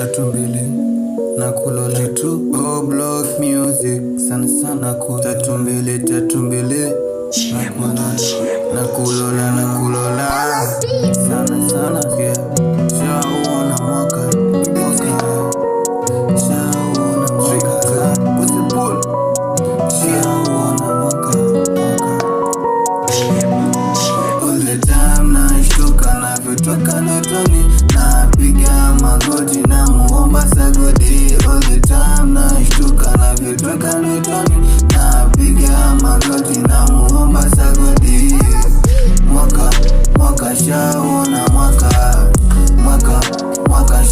2 na kulola tu block music sana sana ku 2 na kulola sana sana pia shaona mwaka shaona possible shaona mwaka all the time na shtuka na vitoka ndotoni napiga magoti na muomba sagodi all the time na shtuka na vitoka ndotoni napiga magoti na muomba sagodi mwaka shaona mwaka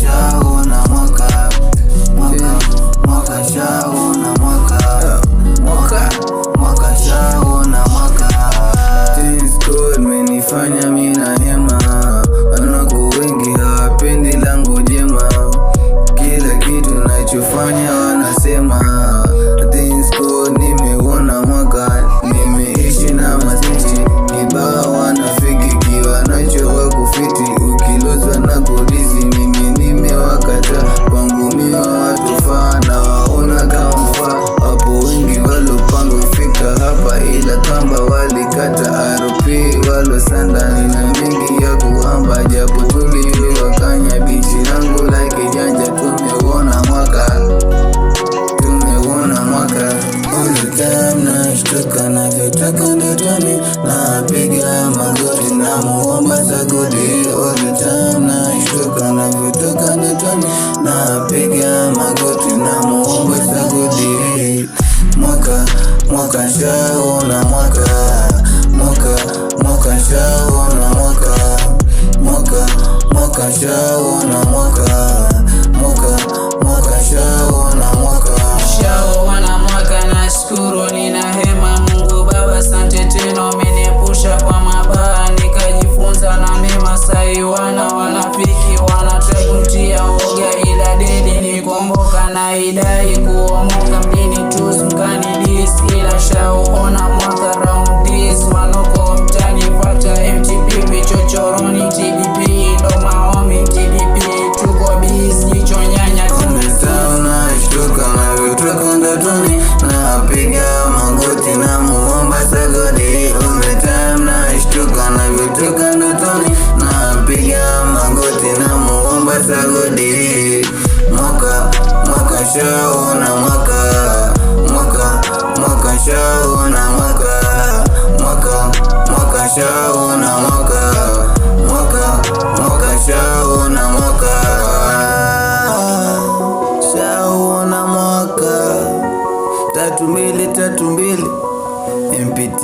shaona mwaka shaona mwaka shaona things good menifanya mina hema wanako wengi hawapendi langu jema kila kitu nachofanya wanasema things good nimeona mwaka nimeishi na mazishi kibao wanafiki kiwa nacho wakufiti ukilozwa na polisi mimi nimewakata kwangu miwa watufaa na waona kama faa wapo wengi walopanga kufika hapa ila kamba walikata RP walosanda nina mingi ya kuhamba japo tuliwakanya bichi langu like janja tumeona mwaka all the time na shtuka na vitaka ndotoni napiga magoti na muomba sagodi all the time na shtuka na vitaka ndotoni napiga magoti na muomba sagodi mwaka shaona mwaka shaona mwaka shaona mwaka shaona mwaka na shukuru nina hema Mungu Baba asante tena umeniepusha kwa mabaya nikajifunza na mema sai wanafiki wanatakutia oga ila dedi nikomboka na idai kuomoka mjini tuzungani dis ila shaona mwaka round this wanoko mtani fata MTP vichochoroni TDP ndo maomi TDP tuko busy chonyanya shtuka na vitoka ndotoni napiga magoti na muomba sagodi all the time na shtuka na vitoka ndotoni napiga magoti na muomba sagodi mwaka shaona mwaka shaona mwaka shaona mwaka shaona shaona mwaka 32 MPT